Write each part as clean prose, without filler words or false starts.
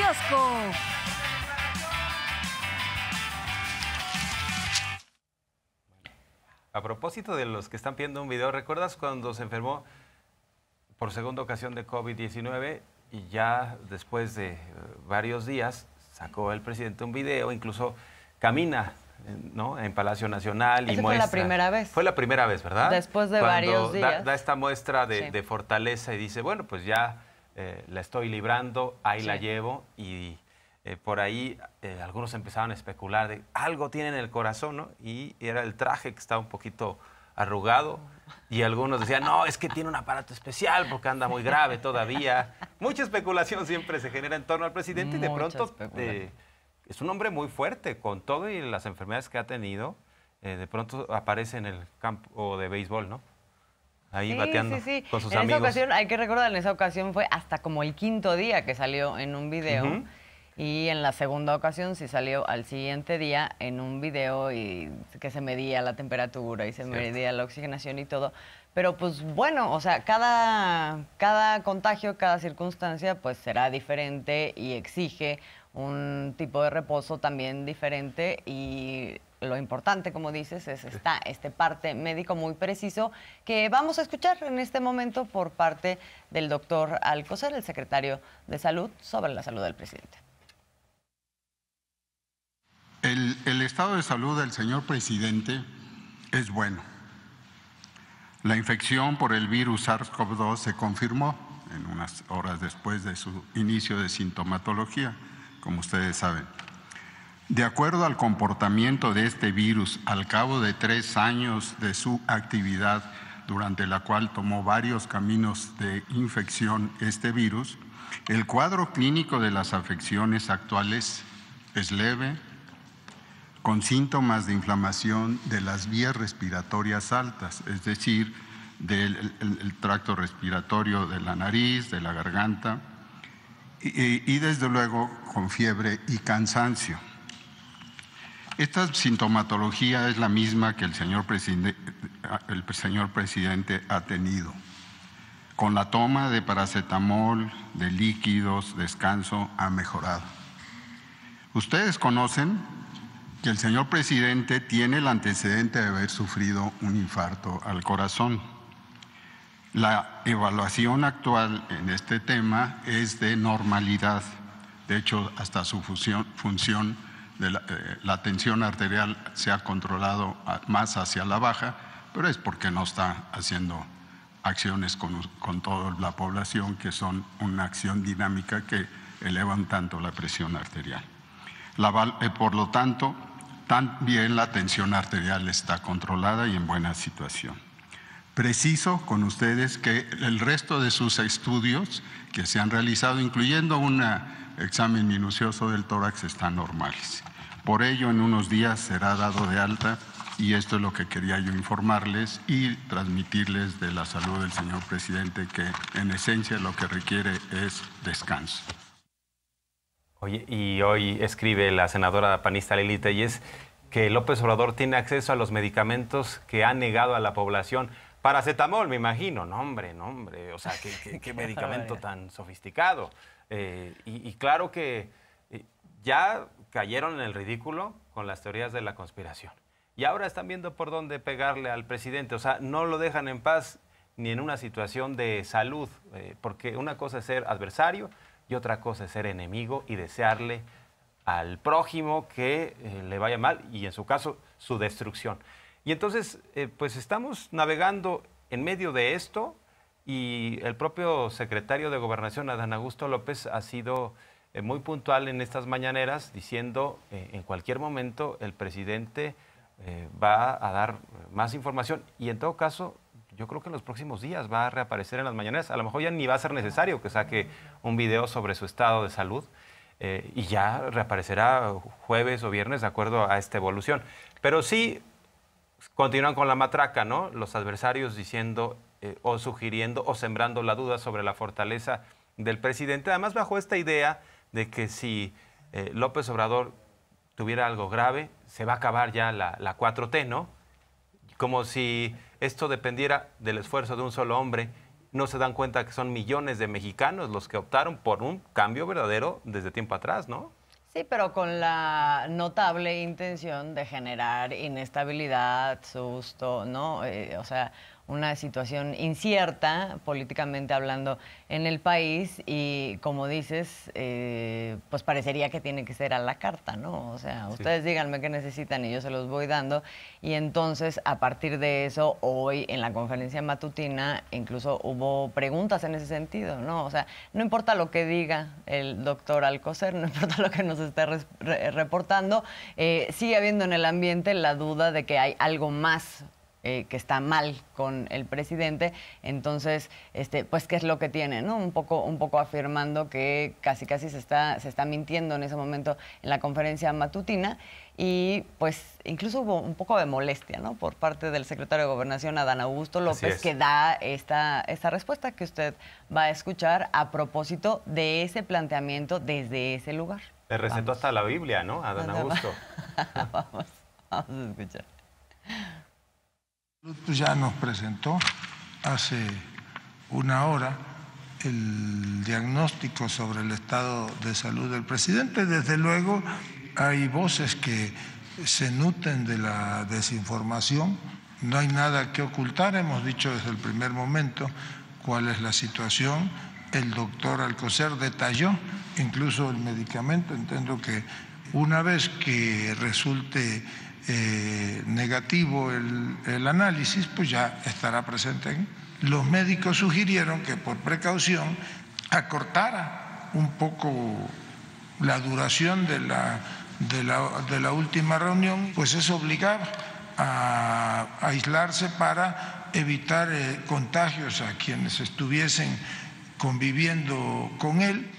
kiosco. A propósito de los que están viendo un video, ¿recuerdas cuando se enfermó por segunda ocasión de COVID-19 y ya después de varios días sacó el presidente un video, incluso camina, ¿no?, en Palacio Nacional y muestra? Fue la primera vez. Fue la primera vez, ¿verdad? Después de varios días. Da esta muestra Sí. de fortaleza y dice, bueno, pues ya la estoy librando, ahí Sí. la llevo y por ahí algunos empezaban a especular de algo tiene en el corazón, ¿no? Y era el traje que estaba un poquito arrugado y algunos decían, no, es que tiene un aparato especial porque anda muy grave todavía. Mucha especulación siempre se genera en torno al presidente y de pronto es un hombre muy fuerte con todo y las enfermedades que ha tenido. De pronto aparece en el campo de béisbol, ¿no? Ahí bateando con sus amigos. Esa ocasión, hay que recordar, en esa ocasión fue hasta como el quinto día que salió en un video. Y en la segunda ocasión sí salió al siguiente día en un video y que se medía la temperatura y se medía la oxigenación y todo. Pero pues bueno, o sea, cada contagio, cada circunstancia pues será diferente y exige un tipo de reposo también diferente y lo importante, como dices, es este parte médico muy preciso que vamos a escuchar en este momento por parte del doctor Alcocer, el secretario de Salud, sobre la salud del presidente. El estado de salud del señor presidente es bueno. La infección por el virus SARS-CoV-2 se confirmó en unas horas después de su inicio de sintomatología, como ustedes saben. De acuerdo al comportamiento de este virus al cabo de 3 años de su actividad, durante la cual tomó varios caminos de infección este virus, el cuadro clínico de las afecciones actuales es leve, con síntomas de inflamación de las vías respiratorias altas, es decir, del tracto respiratorio de la nariz, de la garganta, y desde luego con fiebre y cansancio. Esta sintomatología es la misma que el señor presidente ha tenido. Con la toma de paracetamol, de líquidos, descanso, ha mejorado. Ustedes conocen que el señor presidente tiene el antecedente de haber sufrido un infarto al corazón. La evaluación actual en este tema es de normalidad. De hecho, hasta su función de la tensión arterial se ha controlado más hacia la baja, pero es porque no está haciendo acciones con toda la población que son una acción dinámica que elevan tanto la presión arterial. Por lo tanto, también la tensión arterial está controlada y en buena situación. Preciso con ustedes que el resto de sus estudios que se han realizado, incluyendo un examen minucioso del tórax, están normales. Por ello, en unos días será dado de alta y esto es lo que quería yo informarles y transmitirles de la salud del señor presidente, que en esencia lo que requiere es descanso. Oye, y hoy escribe la senadora panista Lili Telles que López Obrador tiene acceso a los medicamentos que ha negado a la población. Paracetamol, me imagino. No, hombre, o sea, qué medicamento tan sofisticado. Y claro que ya cayeron en el ridículo con las teorías de la conspiración. Y ahora están viendo por dónde pegarle al presidente. O sea, no lo dejan en paz ni en una situación de salud, porque una cosa es ser adversario y otra cosa es ser enemigo y desearle al prójimo que le vaya mal y en su caso su destrucción. Y entonces pues estamos navegando en medio de esto y el propio secretario de Gobernación, Adán Augusto López, ha sido muy puntual en estas mañaneras diciendo en cualquier momento el presidente va a dar más información y en todo caso yo creo que en los próximos días va a reaparecer en las mañaneras. A lo mejor ya ni va a ser necesario que saque un video sobre su estado de salud y ya reaparecerá jueves o viernes de acuerdo a esta evolución. Pero sí continúan con la matraca, ¿no? Los adversarios diciendo o sugiriendo o sembrando la duda sobre la fortaleza del presidente. Además, bajo esta idea de que si López Obrador tuviera algo grave, se va a acabar ya la 4T, ¿no? Como si esto dependiera del esfuerzo de un solo hombre. no se dan cuenta que son millones de mexicanos los que optaron por un cambio verdadero desde tiempo atrás, ¿no? Sí, pero con la notable intención de generar inestabilidad, susto, ¿no? O sea, una situación incierta, políticamente hablando, en el país y, como dices, pues parecería que tiene que ser a la carta, ¿no? O sea, ustedes díganme qué necesitan y yo se los voy dando. Y entonces, a partir de eso, hoy en la conferencia matutina incluso hubo preguntas en ese sentido, ¿no? O sea, no importa lo que diga el doctor Alcocer, no importa lo que nos esté reportando, sigue habiendo en el ambiente la duda de que hay algo más que está mal con el presidente. Entonces, pues, ¿qué es lo que tiene, no? Un poco afirmando que casi se está mintiendo en ese momento en la conferencia matutina. Y, pues, incluso hubo un poco de molestia, ¿no? Por parte del secretario de Gobernación, Adán Augusto López, que da esta respuesta que usted va a escuchar a propósito de ese planteamiento desde ese lugar. Le recetó hasta la Biblia, ¿no? Adán Augusto. Vamos a escuchar. Pues ya nos presentó hace una hora el diagnóstico sobre el estado de salud del presidente. Desde luego hay voces que se nutren de la desinformación, no hay nada que ocultar, hemos dicho desde el primer momento cuál es la situación. El doctor Alcocer detalló incluso el medicamento. Entiendo que una vez que resulte negativo el análisis, pues ya estará presente. Los médicos sugirieron que por precaución acortara un poco la duración de la última reunión, pues eso obligaba a aislarse para evitar contagios a quienes estuviesen conviviendo con él.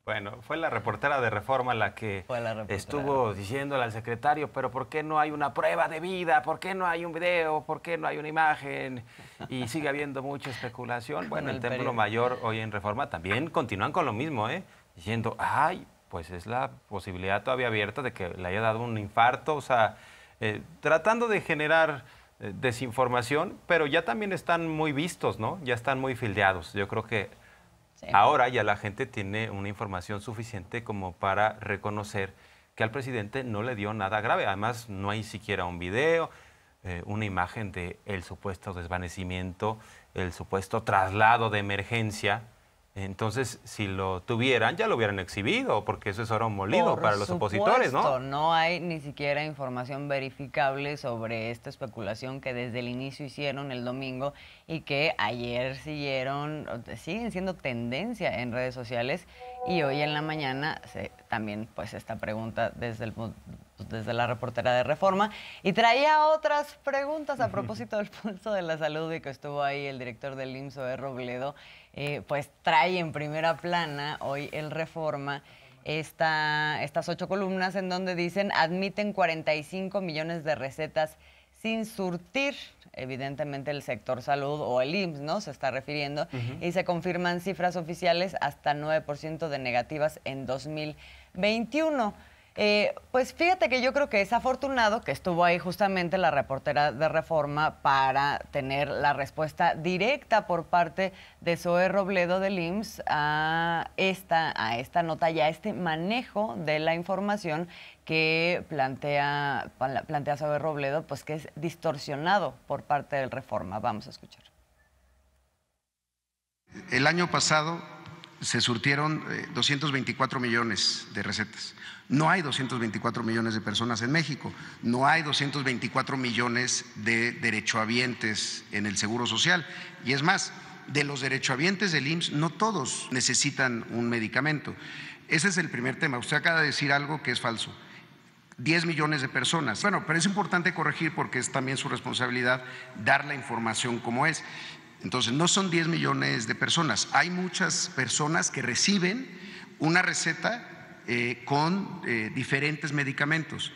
Bueno, fue la reportera de Reforma la que estuvo diciéndole al secretario, pero ¿por qué no hay una prueba de vida? ¿Por qué no hay un video? ¿Por qué no hay una imagen? Y sigue habiendo mucha especulación. Bueno, el Templo Mayor hoy en Reforma también continúan con lo mismo, diciendo, ay, pues es la posibilidad todavía abierta de que le haya dado un infarto, o sea, tratando de generar desinformación, pero ya también están muy vistos, ¿no? Ya están muy fildeados. Yo creo que ahora ya la gente tiene una información suficiente como para reconocer que al presidente no le dio nada grave. Además, no hay siquiera un video, una imagen de el supuesto desvanecimiento, el supuesto traslado de emergencia. Entonces, si lo tuvieran, ya lo hubieran exhibido, porque eso es oro molido para los opositores, ¿no? No hay ni siquiera información verificable sobre esta especulación que desde el inicio hicieron el domingo y que ayer siguen siendo tendencia en redes sociales, y hoy en la mañana también, pues, esta pregunta desde la reportera de Reforma, y traía otras preguntas a propósito del pulso de la salud, y que estuvo ahí el director del IMSS, Zoé Robledo. Pues trae en primera plana hoy el Reforma estas 8 columnas en donde dicen: admiten 45 millones de recetas sin surtir. Evidentemente el sector salud o el IMSS, ¿no? Se está refiriendo. Y se confirman cifras oficiales hasta 9% de negativas en 2021. Pues fíjate que yo creo que es afortunado que estuvo ahí justamente la reportera de Reforma para tener la respuesta directa por parte de Zoé Robledo del IMSS a esta nota y a este manejo de la información que plantea Zoé Robledo, pues que es distorsionado por parte del Reforma. Vamos a escuchar. El año pasado se surtieron 224 millones de recetas. No hay 224 millones de personas en México, no hay 224 millones de derechohabientes en el Seguro Social. Y es más, de los derechohabientes del IMSS, no todos necesitan un medicamento. Ese es el primer tema. Usted acaba de decir algo que es falso. 10 millones de personas. Bueno, pero es importante corregir porque es también su responsabilidad dar la información como es. Entonces, no son 10 millones de personas. Hay muchas personas que reciben una receta con diferentes medicamentos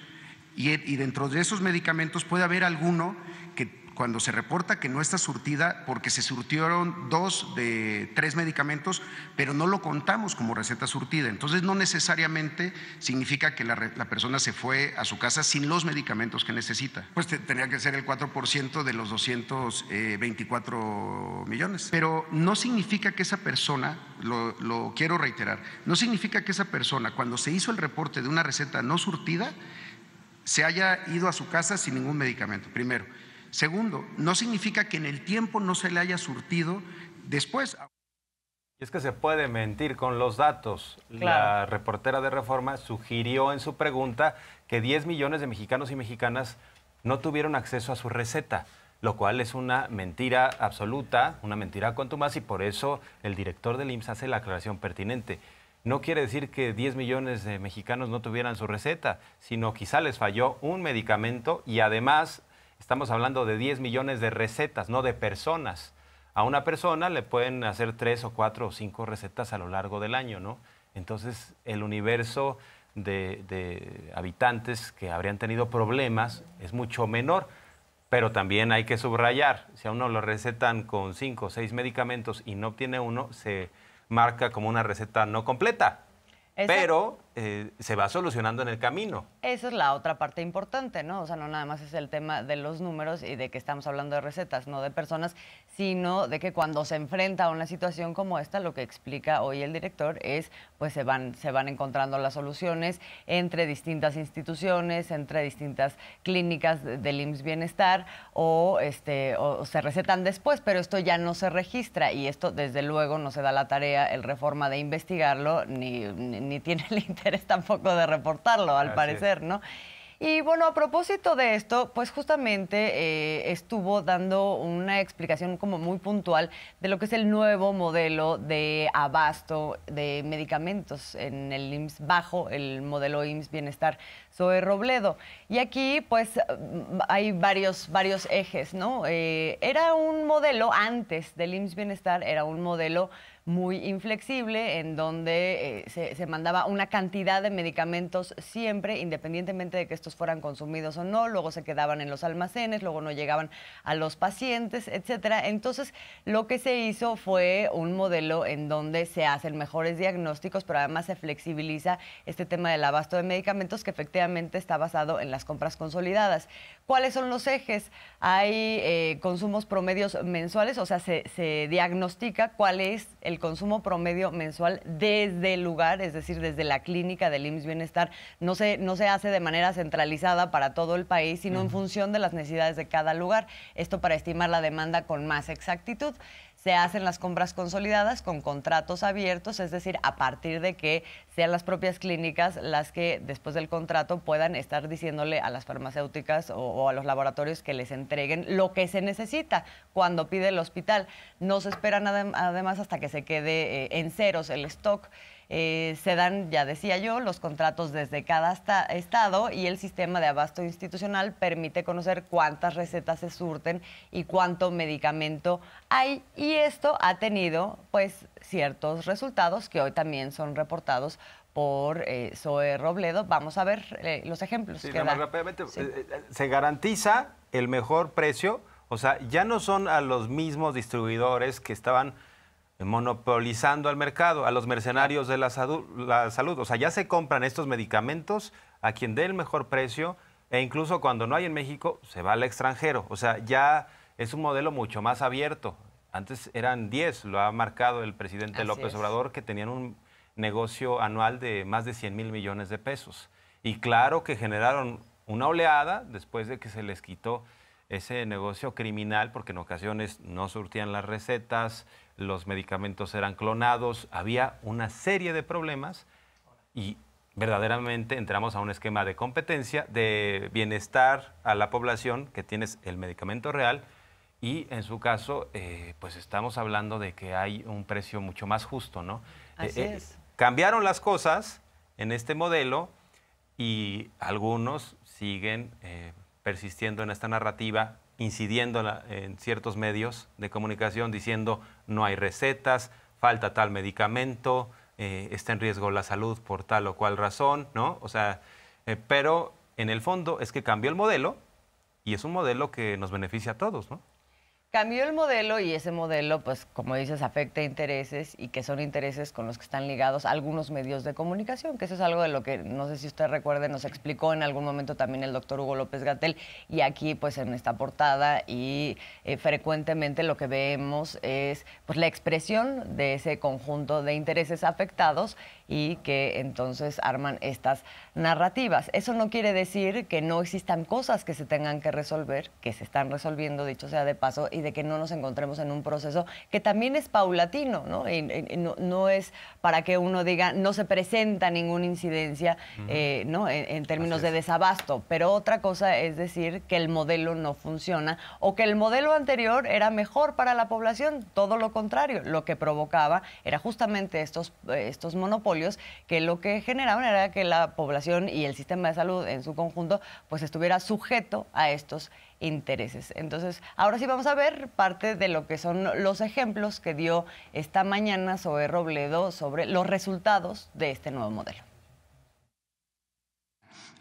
y dentro de esos medicamentos puede haber alguno que cuando se reporta que no está surtida porque se surtieron 2 de 3 medicamentos, pero no lo contamos como receta surtida. Entonces no necesariamente significa que la persona se fue a su casa sin los medicamentos que necesita. Pues tendría que ser el 4% de los 224 millones. Pero no significa que esa persona, lo quiero reiterar, no significa que esa persona, cuando se hizo el reporte de una receta no surtida, se haya ido a su casa sin ningún medicamento, primero. Segundo, no significa que en el tiempo no se le haya surtido después. Y es que se puede mentir con los datos. Claro. La reportera de Reforma sugirió en su pregunta que 10 millones de mexicanos y mexicanas no tuvieron acceso a su receta, lo cual es una mentira absoluta, una mentira contumaz, y por eso el director del IMSS hace la aclaración pertinente. No quiere decir que 10 millones de mexicanos no tuvieran su receta, sino quizá les falló un medicamento y además estamos hablando de 10 millones de recetas, no de personas. A una persona le pueden hacer 3 o 4 o 5 recetas a lo largo del año, ¿no? Entonces el universo de habitantes que habrían tenido problemas es mucho menor, pero también hay que subrayar, si a uno lo recetan con 5 o 6 medicamentos y no obtiene uno, se marca como una receta no completa, pero se va solucionando en el camino. Esa es la otra parte importante, ¿no? O sea, no nada más es el tema de los números y de que estamos hablando de recetas, no de personas, sino de que cuando se enfrenta a una situación como esta, lo que explica hoy el director es, pues se van encontrando las soluciones entre distintas instituciones, entre distintas clínicas del IMSS Bienestar, o se recetan después, pero esto ya no se registra y esto desde luego no se da la tarea, el Reforma, de investigarlo, ni tiene el interés tampoco de reportarlo, al parecer, ¿no? Y bueno, a propósito de esto, pues justamente estuvo dando una explicación como muy puntual de lo que es el nuevo modelo de abasto de medicamentos en el IMSS, bajo el modelo IMSS Bienestar Zoe Robledo. Y aquí pues hay varios ejes, ¿no? Era un modelo, antes del IMSS Bienestar, era un modelo muy inflexible, en donde se mandaba una cantidad de medicamentos siempre, independientemente de que estos fueran consumidos o no, luego se quedaban en los almacenes, luego no llegaban a los pacientes, etcétera. Entonces, lo que se hizo fue un modelo en donde se hacen mejores diagnósticos, pero además se flexibiliza este tema del abasto de medicamentos, que efectivamente está basado en las compras consolidadas. ¿Cuáles son los ejes? Hay consumos promedios mensuales, o sea, se diagnostica cuál es el consumo promedio mensual desde el lugar, es decir, desde la clínica del IMSS Bienestar. No se hace de manera centralizada para todo el país, sino en función de las necesidades de cada lugar. Esto para estimar la demanda con más exactitud. Se hacen las compras consolidadas con contratos abiertos, es decir, a partir de que sean las propias clínicas las que después del contrato puedan estar diciéndole a las farmacéuticas o a los laboratorios que les entreguen lo que se necesita cuando pide el hospital. No se esperan además hasta que se quede en ceros el stock. Se dan, ya decía yo, los contratos desde cada estado, y el sistema de abasto institucional permite conocer cuántas recetas se surten y cuánto medicamento hay, y esto ha tenido pues ciertos resultados que hoy también son reportados por Zoe Robledo. Vamos a ver los ejemplos. Sí, que da. rápidamente, Sí. se garantiza el mejor precio, o sea, ya no son a los mismos distribuidores que estaban monopolizando al mercado, a los mercenarios de la salud. O sea, ya se compran estos medicamentos a quien dé el mejor precio, e incluso cuando no hay en México, se va al extranjero. O sea, ya es un modelo mucho más abierto. Antes eran 10, lo ha marcado el presidente Así López es. Obrador, que tenían un negocio anual de más de 100,000 millones de pesos. Y claro que generaron una oleada después de que se les quitó ese negocio criminal, porque en ocasiones no surtían las recetas, los medicamentos eran clonados, había una serie de problemas, y verdaderamente entramos a un esquema de competencia, de bienestar a la población, que tienes el medicamento real, y en su caso, pues estamos hablando de que hay un precio mucho más justo, ¿no? Así es. Cambiaron las cosas en este modelo, y algunos siguen persistiendo en esta narrativa, incidiendo en ciertos medios de comunicación, diciendo no hay recetas, falta tal medicamento, está en riesgo la salud por tal o cual razón, ¿no? O sea, pero en el fondo es que cambió el modelo y es un modelo que nos beneficia a todos, ¿no? Cambió el modelo y ese modelo, pues, como dices, afecta intereses y que son intereses con los que están ligados algunos medios de comunicación, que eso es algo de lo que, no sé si usted recuerde, nos explicó en algún momento también el doctor Hugo López-Gatell, y aquí, pues, en esta portada y frecuentemente lo que vemos es, pues, la expresión de ese conjunto de intereses afectados y que entonces arman estas narrativas. Eso no quiere decir que no existan cosas que se tengan que resolver, que se están resolviendo, dicho sea de paso, y de que no nos encontremos en un proceso que también es paulatino, ¿no? Y no es para que uno diga no se presenta ninguna incidencia, ¿no? En términos de desabasto, pero otra cosa es decir que el modelo no funciona o que el modelo anterior era mejor para la población, todo lo contrario, lo que provocaba era justamente estos monopolios que lo que generaban era que la población y el sistema de salud en su conjunto pues estuviera sujeto a estos intereses. Entonces, ahora sí vamos a ver parte de lo que son los ejemplos que dio esta mañana Zoe Robledo sobre los resultados de este nuevo modelo.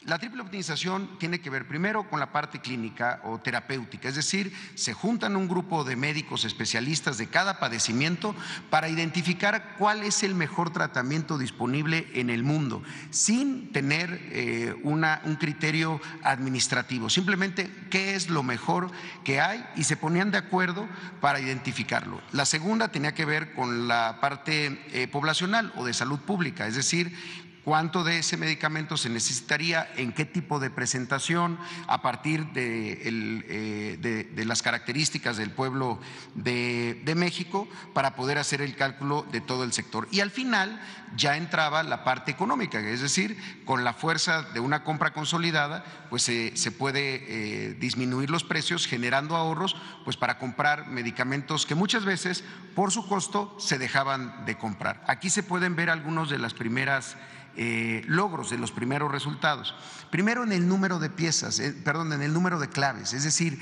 La triple optimización tiene que ver primero con la parte clínica o terapéutica, es decir, se juntan un grupo de médicos especialistas de cada padecimiento para identificar cuál es el mejor tratamiento disponible en el mundo, sin tener un criterio administrativo, simplemente qué es lo mejor que hay y se ponían de acuerdo para identificarlo. La segunda tenía que ver con la parte poblacional o de salud pública, es decir, cuánto de ese medicamento se necesitaría, en qué tipo de presentación, a partir de las características del pueblo de México, para poder hacer el cálculo de todo el sector. Y al final ya entraba la parte económica, es decir, con la fuerza de una compra consolidada, pues se puede disminuir los precios, generando ahorros, pues para comprar medicamentos que muchas veces por su costo se dejaban de comprar. Aquí se pueden ver algunos de las primeras logros, de los primeros resultados. Primero en el número de piezas, en el número de claves, es decir,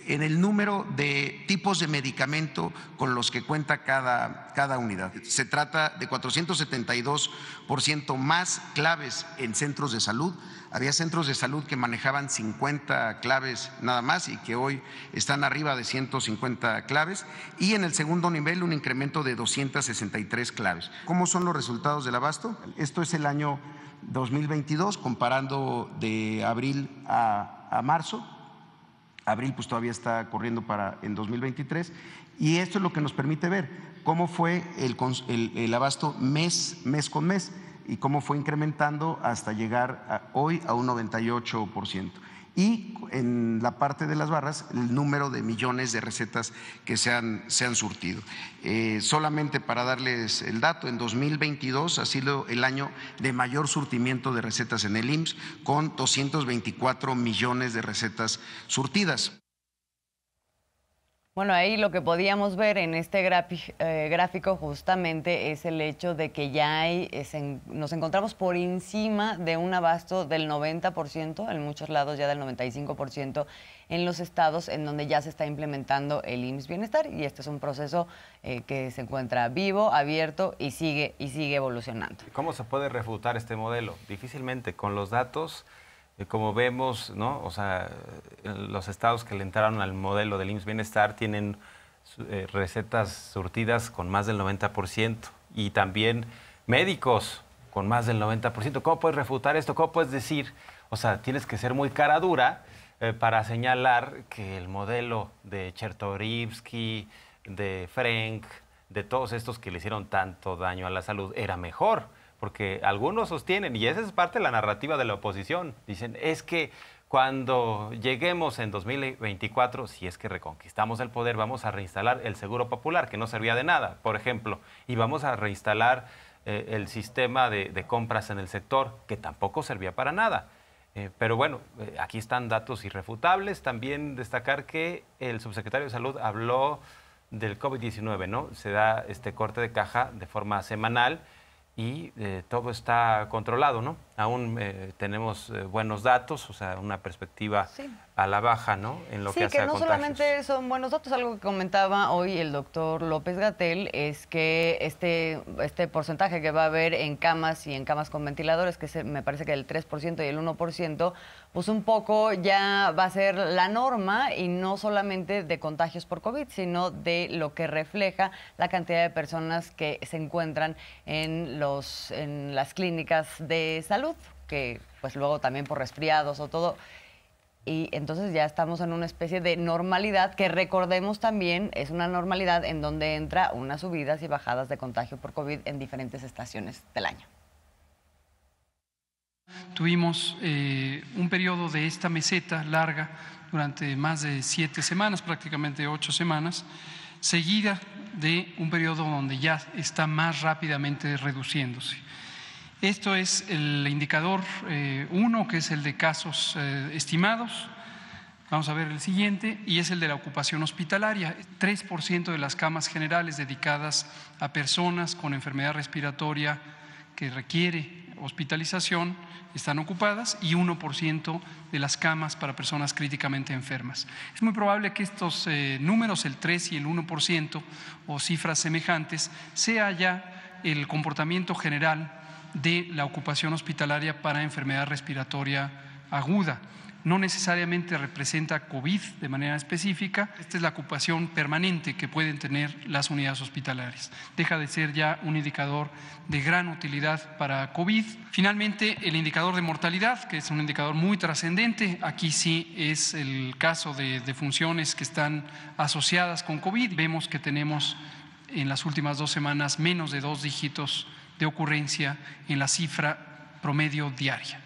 en el número de tipos de medicamento con los que cuenta cada unidad. Se trata de 472% más claves en centros de salud. Había centros de salud que manejaban 50 claves nada más y que hoy están arriba de 150 claves. Y en el segundo nivel un incremento de 263 claves. ¿Cómo son los resultados del abasto? Esto es el año 2022, comparando de abril a marzo. Abril pues todavía está corriendo en 2023 y esto es lo que nos permite ver cómo fue el abasto mes con mes y cómo fue incrementando hasta llegar hoy a un 98%. Y en la parte de las barras, el número de millones de recetas que se han surtido. Solamente para darles el dato, en 2022 ha sido el año de mayor surtimiento de recetas en el IMSS, con 224 millones de recetas surtidas. Bueno, ahí lo que podíamos ver en este gráfico justamente es el hecho de que ya nos encontramos por encima de un abasto del 90%, en muchos lados ya del 95% en los estados en donde ya se está implementando el IMSS Bienestar, y este es un proceso que se encuentra vivo, abierto y sigue evolucionando. ¿Cómo se puede refutar este modelo? Difícilmente, con los datos. Como vemos, ¿no? O sea, los estados que le entraron al modelo del IMSS Bienestar tienen recetas surtidas con más del 90% y también médicos con más del 90%. ¿Cómo puedes refutar esto? ¿Cómo puedes decir? O sea, tienes que ser muy cara dura para señalar que el modelo de Chertorivsky, de Frenk, de todos estos que le hicieron tanto daño a la salud era mejor. Porque algunos sostienen, y esa es parte de la narrativa de la oposición, dicen, es que cuando lleguemos en 2024, si es que reconquistamos el poder, vamos a reinstalar el Seguro Popular, que no servía de nada, por ejemplo, y vamos a reinstalar el sistema de compras en el sector, que tampoco servía para nada. Pero bueno, aquí están datos irrefutables. También destacar que el subsecretario de Salud habló del COVID-19, ¿no? Se da este corte de caja de forma semanal, y todo está controlado, ¿no? Aún tenemos buenos datos, o sea, una perspectiva a la baja, ¿no? En lo que hace que a no contagios. solamente son buenos datos, algo que comentaba hoy el doctor López-Gatell es que este porcentaje que va a haber en camas y en camas con ventiladores, que me parece que el 3% y el 1%, pues un poco ya va a ser la norma y no solamente de contagios por COVID, sino de lo que refleja la cantidad de personas que se encuentran en las clínicas de salud, que pues luego también por resfriados o todo. Y entonces ya estamos en una especie de normalidad que, recordemos también, es una normalidad en donde entra unas subidas y bajadas de contagio por COVID en diferentes estaciones del año. Tuvimos un periodo de esta meseta larga durante más de 7 semanas, prácticamente 8 semanas, seguida de un periodo donde ya está más rápidamente reduciéndose. Esto es el indicador 1, que es el de casos estimados. Vamos a ver el siguiente, y es el de la ocupación hospitalaria. 3% de las camas generales dedicadas a personas con enfermedad respiratoria que requiere hospitalización están ocupadas, y 1% de las camas para personas críticamente enfermas. Es muy probable que estos números, el 3 y el 1%, o cifras semejantes, sea ya el comportamiento general de la ocupación hospitalaria para enfermedad respiratoria aguda. No necesariamente representa COVID de manera específica. Esta es la ocupación permanente que pueden tener las unidades hospitalarias. Deja de ser ya un indicador de gran utilidad para COVID. Finalmente, el indicador de mortalidad, que es un indicador muy trascendente. Aquí sí es el caso de defunciones que están asociadas con COVID. Vemos que tenemos en las últimas 2 semanas menos de 2 dígitos de ocurrencia en la cifra promedio diaria.